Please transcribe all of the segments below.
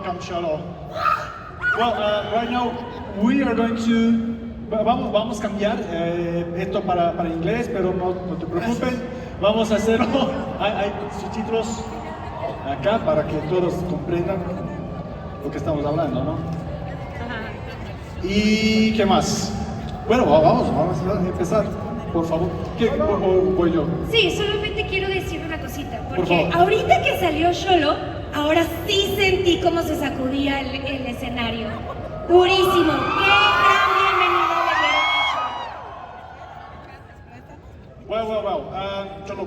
welcome, Xolo. Well, right now we are going to... Vamos a cambiar esto para inglés, pero no te preocupes. Vamos a hacerlo. Hay subtítulos acá para que todos comprendan lo que estamos hablando, ¿no? ¿Y qué más? Bueno, vamos a empezar, por favor. ¿Qué voy yo? Sí, solamente quiero decir una cosita, porque ahorita que salió Xolo, ahora sí sentí cómo se sacudía el escenario. Durísimo. ¡Qué gran bienvenido le dieron a Xolo! Well. Xolo,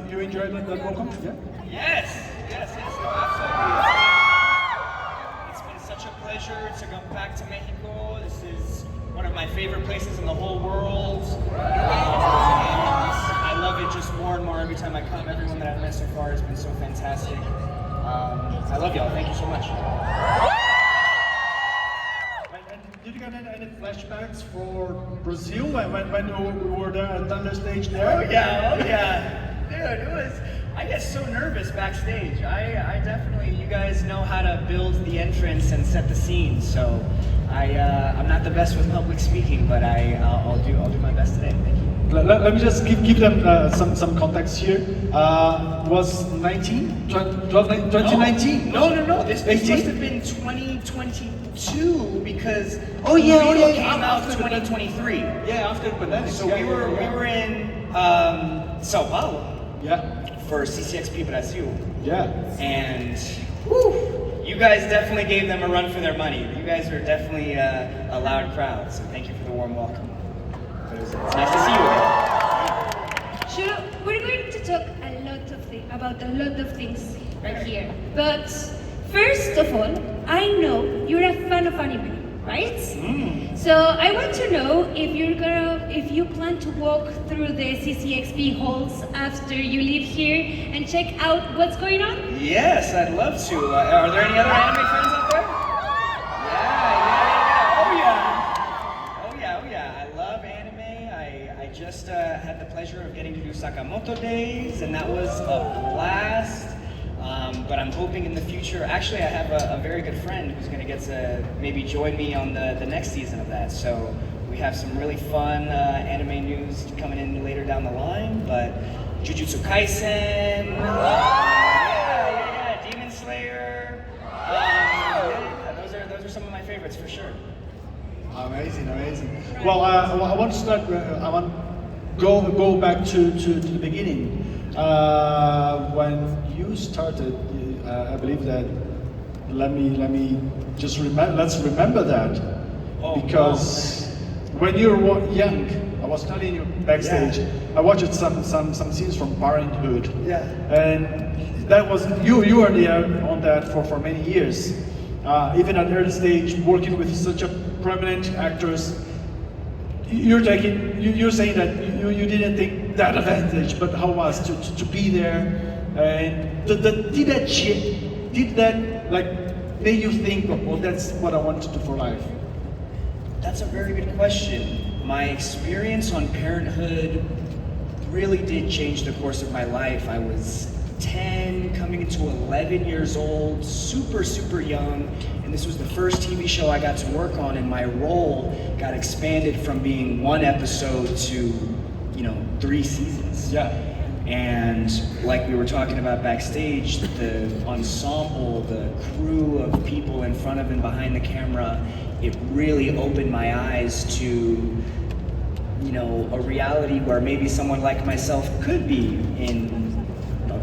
you enjoyed that welcome? Yeah? Yes, no, absolutely. It's been such a pleasure to come back to Mexico. This is one of my favorite places in the whole world. I love it just more and more every time I come. Everyone that I've met so far has been so fantastic. I love y'all. Thank you so much. Did you get any flashbacks for Brazil when we were there at Thunder Stage there? Oh yeah. Dude, it was, I get so nervous backstage. I definitely, you guys know how to build the entrance and set the scene, so I'm not the best with public speaking, but I'll do my best today. Thank you. Let me just give them some context here. Was 2019? No. This must have been 2022 because Blue Beetle came out 2023. Yeah, after the pandemic. So we were in Sao Paulo. Yeah. For CCXP Brazil. Yeah. And whew, you guys definitely gave them a run for their money. You guys are definitely a loud crowd, so thank you for the warm welcome. It's nice to see you again. Xolo, we're going to talk about a lot of things right here. But first of all, I know you're a fan of anime, right? So I want to know if you plan to walk through the CCXP halls after you leave here and check out what's going on? Yes, I'd love to. Are there any other anime fans out there? Yeah. Oh yeah. I love anime. I just had the pleasure of getting to do Sakamoto Days, and that was a blast. But I'm hoping in the future, actually I have a very good friend who's going to get to maybe join me on the next season of that. So we have some really fun anime news coming in later down the line, but Jujutsu Kaisen, yeah, Demon Slayer, those are some of my favorites for sure. Amazing. Well, I want to start. I want to go back to the beginning. When you started, I believe that. Let me just let's remember that, because when you were young, I was studying you backstage. Yeah. I watched some scenes from Parenthood. Yeah. And that was you were there on that for many years. Even at early stage, working with such a prominent actors. You're saying that you didn't take that advantage, but how was to be there, and did that like make you think, well, that's what I want to do for life? That's a very good question. My experience on Parenthood really did change the course of my life. I was 10, coming into 11 years old, super young, and this was the first TV show I got to work on, and my role got expanded from being one episode to, 3 seasons. Yeah. And like we were talking about backstage, the ensemble, the crew of people in front of and behind the camera, it really opened my eyes to, a reality where maybe someone like myself could be in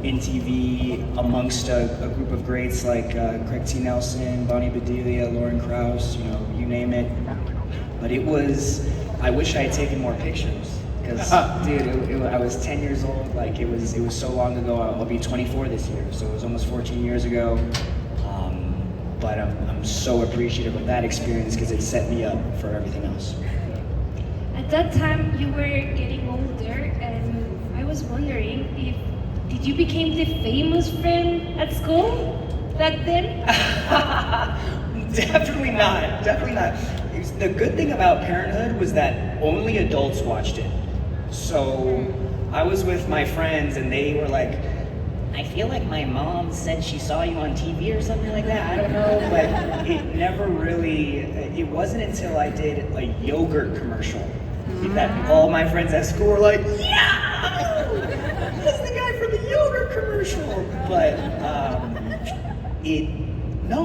TV amongst a group of greats like Craig T. Nelson, Bonnie Bedelia, Lauren Krause, you name it. But I wish I had taken more pictures. Because, dude, I was 10 years old, like it was so long ago. I'll be 24 this year, so it was almost 14 years ago. But I'm so appreciative of that experience because it set me up for everything else. At that time, you were getting older, and I was wondering did you become the famous friend at school back then? Definitely not. The good thing about Parenthood was that only adults watched it. So I was with my friends and they were like, I feel like my mom said she saw you on TV or something like that. I don't know, but it never really, it wasn't until I did a yogurt commercial that all my friends at school were like, yeah, that's the guy from the yogurt commercial. But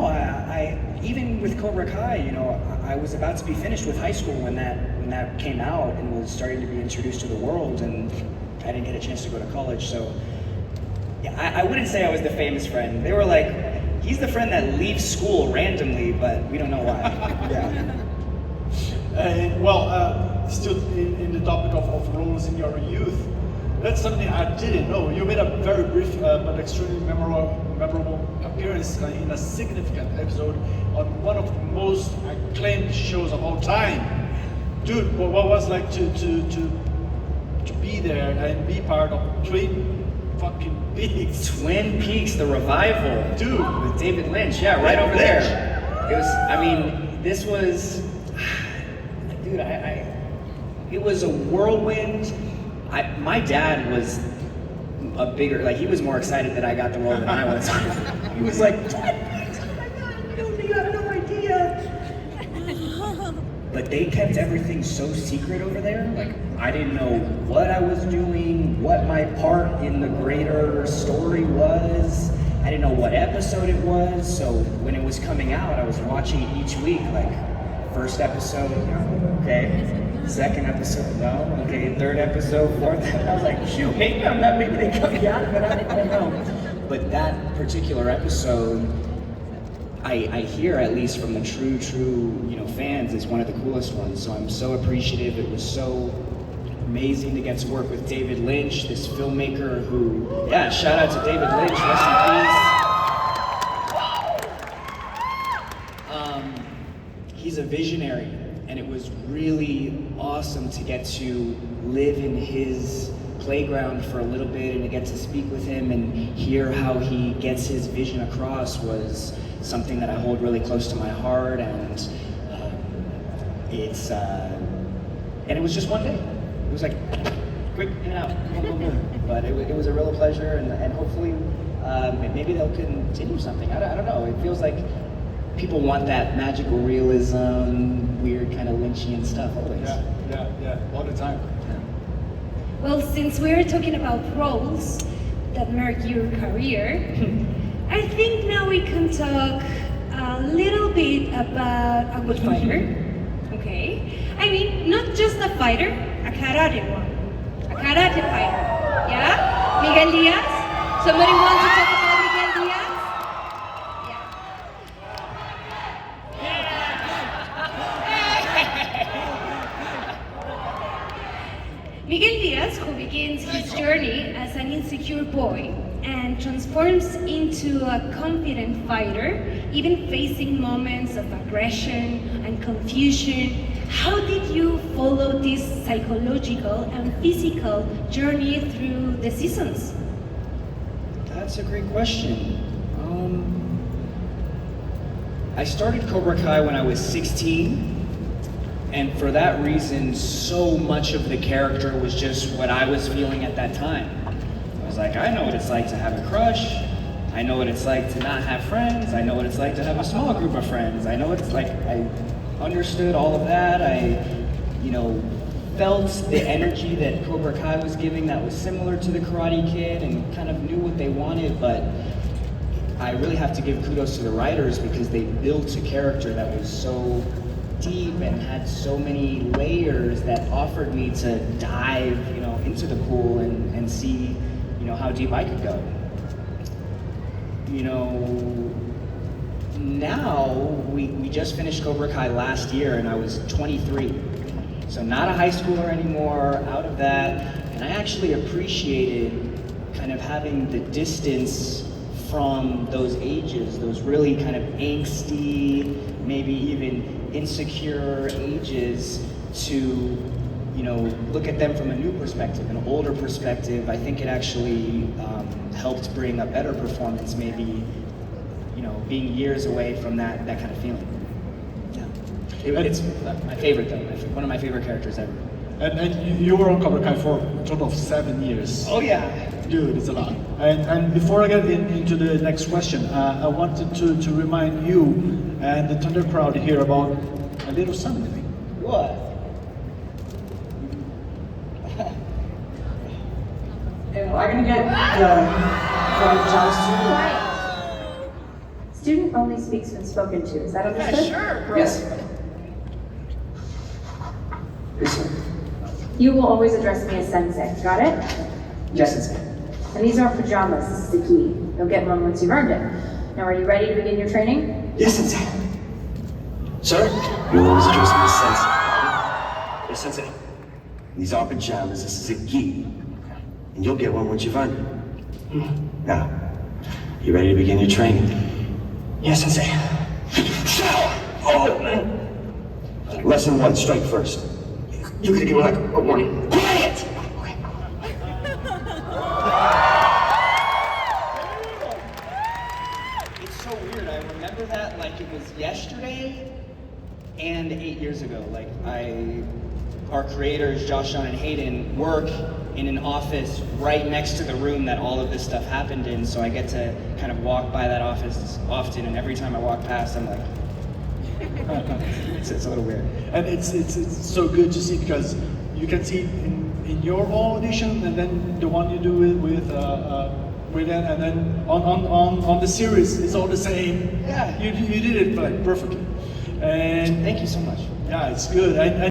I even with Cobra Kai, you know, I was about to be finished with high school when that came out and was starting to be introduced to the world, and I didn't get a chance to go to college, so. Yeah, I wouldn't say I was the famous friend. They were like, he's the friend that leaves school randomly, but we don't know why. Yeah. Still in the topic of roles in your youth, that's something I didn't know. You made a very brief but extremely memorable appearance in a significant episode on one of the most acclaimed shows of all time. Dude, what was it like to be there and be part of Twin fucking Peaks? Twin Peaks, the revival. Dude. With David Lynch, yeah, right over there. It was, I mean, this was, dude, it was a whirlwind. My dad was a bigger, like, he was more excited that I got the role than I was. He was like, Twin Peaks, oh my God, you have no idea. But they kept everything so secret over there. Like, I didn't know what I was doing, what my part in the greater story was. I didn't know what episode it was. So when it was coming out, I was watching it each week. Like, first episode, no, okay. Second episode, no, okay. Third episode, fourth. I was like, shoot, maybe they cut me out of it. I don't know. But that particular episode, I hear, at least from the true, you know, fans, is one of the coolest ones. So I'm so appreciative. It was so amazing to get to work with David Lynch, this filmmaker who, yeah, shout out to David Lynch, rest in peace. He's a visionary, and it was really awesome to get to live in his playground for a little bit and to get to speak with him and hear how he gets his vision across was something that I hold really close to my heart, and it was just one day. It was like, quick, in and out, boom, boom, boom. But it was a real pleasure, and hopefully maybe they'll continue something. I don't know, it feels like people want that magical realism, weird kind of Lynchian stuff always. Yeah, all the time. Yeah. Well, since we're talking about roles that mark your career, I think now we can talk a little bit about a good fighter. Okay? I mean, not just a fighter, a karate one. A karate fighter. Yeah? Miguel Diaz? Somebody wants to talk about Miguel Diaz? Miguel Diaz, who begins his journey as an insecure boy and transforms into a confident fighter, even facing moments of aggression and confusion. How did you follow this psychological and physical journey through the seasons? That's a great question. I started Cobra Kai when I was 16. And for that reason, so much of the character was just what I was feeling at that time. I was like, I know what it's like to have a crush. I know what it's like to not have friends. I know what it's like to have a small group of friends. I know what it's like, I understood all of that. I, felt the energy that Cobra Kai was giving that was similar to the Karate Kid and kind of knew what they wanted, but I really have to give kudos to the writers because they built a character that was so deep and had so many layers that offered me to dive, into the pool and see, how deep I could go. Now we just finished Cobra Kai last year and I was 23. So not a high schooler anymore, out of that. And I actually appreciated kind of having the distance from those ages, those really kind of angsty, maybe even insecure ages to, look at them from a new perspective, an older perspective. I think it actually helped bring a better performance, maybe, being years away from that kind of feeling. Yeah. It's my favorite though, one of my favorite characters ever. And you were on Cobra Kai for a total of 7 years. Oh yeah. Dude, it's a lot. And before I get into the next question, I wanted to remind you and the Thunder crowd here about a little something. What? Am I gonna get the jobs too? Quiet. Student only speaks when spoken to. Is that understood? Yes. Yes, sir. You will always address me as sensei. Got it? Yes, sensei. And these aren't pajamas. This is the key. You'll get one once you've earned it. Now, are you ready to begin your training? Yes, sensei. Sir, you'll always address me as sensei. Yes, sensei. These are pajamas. This is a gi. And you'll get one once you've earned it. Now, you ready to begin your training? Yes, sensei. Oh, lesson 1, strike first. You could give me like a warning. Quiet! Okay. It's so weird. I remember that like it was yesterday and 8 years ago. Like our creators, Josh, Sean, and Hayden, work in an office right next to the room that all of this stuff happened in. So I get to kind of walk by that office often, and every time I walk past, I'm like, it's a little weird. And it's so good to see because you can see in your own audition and then the one you do with them, and then on the series it's all the same. Yeah. You did it like perfectly. And Thank you so much. yeah, it's good.